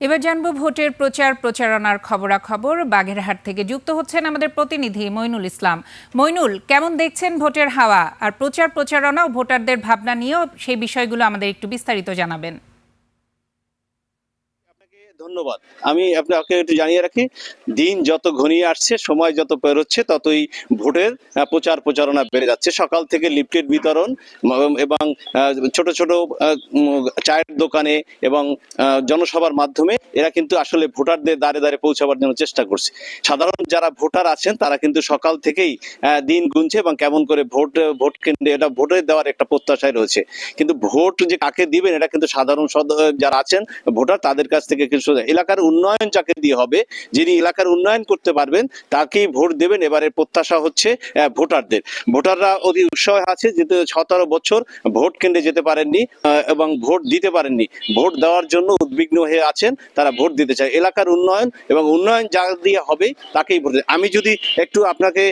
এবার জানবো ভোটের প্রচার প্রচারণার খবরাখবর। বাগেরহাট থেকে যুক্ত হচ্ছেন আমাদের প্রতিনিধি মইনুল ইসলাম। মইনুল, কেমন দেখছেন ভোটের হাওয়া আর প্রচার প্রচারণা ও ভোটারদের ভাবনা নিয়েও সেই বিষয়গুলো আমাদের একটু বিস্তারিত জানাবেন। ধন্যবাদ। আমি আপনাকে একটু জানিয়ে রাখি, দিন যত ঘনিয়ে আসছে, সময় যত পেরোচ্ছে, ততই ভোটের প্রচার প্রচারণা বেড়ে যাচ্ছে। সকাল থেকে লিফলেট বিতরণ এবং ছোট ছোট চায়ের দোকানে এবং জনসভার মাধ্যমে এরা কিন্তু আসলে ভোটারদের দ্বারে দ্বারে পৌঁছাবার জন্য চেষ্টা করছে। সাধারণ যারা ভোটার আছেন তারা কিন্তু সকাল থেকেই দিন গুনছে এবং কেমন করে ভোট কেন্দ্রে এটা ভোটে দেওয়ার একটা প্রত্যাশায় রয়েছে। কিন্তু ভোট যে কাকে দিবেন এটা কিন্তু সাধারণ যারা আছেন ভোটার তাদের কাছ থেকে কিছু এলাকার উন্নয়ন যাকে দিয়ে হবে, যিনি এলাকার উন্নয়ন করতে পারবেন তাকেই ভোট দেবেন। এবারে প্রত্যাশা হচ্ছে ভোটারদের। ভোটাররা অতি উৎসাহ আছে, যেহেতু 17 বছর ভোট কেন্দ্রে যেতে পারেননি এবং ভোট দিতে পারেননি, ভোট দেওয়ার জন্য উদ্বিগ্ন হয়ে আছেন। তারা ভোট দিতে চায়। এলাকার উন্নয়ন এবং উন্নয়ন যা দিয়ে হবে তাকেই ভোট। আমি যদি একটু আপনাকে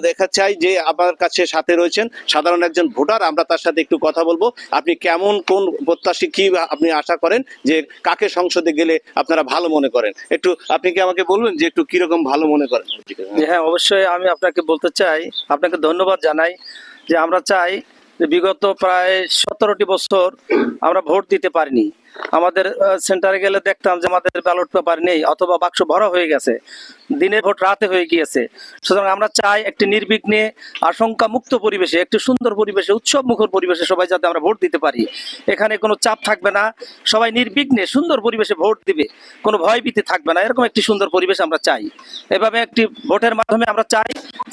দেখা চাই যে আপনার কাছে সাথে রয়েছেন সাধারণ একজন ভোটার, আমরা তার সাথে একটু কথা বলবো। আপনি কেমন, কোন প্রত্যাশী, কি আপনি আশা করেন যে কাকে সংসদে গেলে আপনারা ভালো মনে করেন? একটু আপনি কি আমাকে বলবেন যে একটু কিরকম ভালো মনে করেন? হ্যাঁ, অবশ্যই আমি আপনাকে বলতে চাই, আপনাকে ধন্যবাদ জানাই যে আমরা চাই যে বিগত প্রায় 17টি বছর আমরা ভোট দিতে পারিনি। আমাদের সেন্টারে গেলে দেখতাম যে আমাদের ব্যালট পেপার নেই অথবা বাক্স ভরা হয়ে গেছে, দিনের ভোট রাতে হয়ে গিয়েছে। সুতরাং আমরা চাই একটি নির্বিঘ্নে, আশঙ্কা মুক্ত পরিবেশে, একটি সুন্দর পরিবেশে, উৎসব মুখর পরিবেশে সবাই যাতে আমরা ভোট দিতে পারি। এখানে কোনো চাপ থাকবে না, সবাই নির্বিঘ্নে সুন্দর পরিবেশে ভোট দিবে, কোনো ভয়ভীতি থাকবে না, এরকম একটি সুন্দর পরিবেশ আমরা চাই। এভাবে একটি ভোটের মাধ্যমে আমরা চাই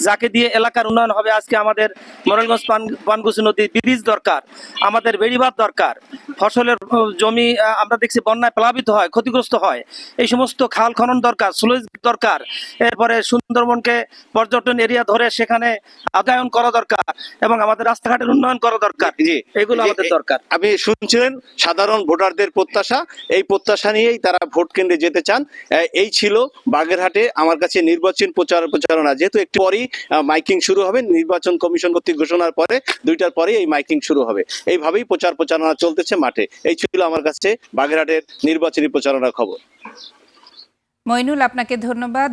যাকে দিয়ে এলাকার উন্নয়ন হবে। আজকে আমাদের মোরেলগঞ্জ পানকুসি নদী ব্রিজ দরকার, আমাদের বেড়িবাঁধ দরকার, ফসলের জমি আমরা দেখছি বন্যায় প্লাবিত হয়, ক্ষতিগ্রস্ত হয়, এই সমস্ত খাল খনন দরকার, স্লুইস দরকার। এরপরে সুন্দরবনকে পর্যটন এরিয়া ধরে সেখানে আদায়ন করা দরকার এবং আমাদের রাস্তাঘাটের উন্নয়ন করা দরকার। জি, এগুলো আমাদের দরকার। আপনি শুনছিলেন সাধারণ ভোটারদের প্রত্যাশা। এই প্রত্যাশা নিয়েই তারা ভোট কেন্দ্রে যেতে চান। এই ছিল বাগেরহাটে আমার কাছে নির্বাচন প্রচারণা। যেহেতু একটু পরেই মাইকিং শুরু হবে, নির্বাচন কমিশন কর্তৃক ঘোষণার পরে 2টার পরে এই মাইকিং শুরু হবে। এইভাবেই প্রচার প্রচারণা চলতেছে মাঠে। এই ছিল আমার কাছে বাগেরহাটের নির্বাচনী প্রচারণার খবর। মইনুল, আপনাকে ধন্যবাদ।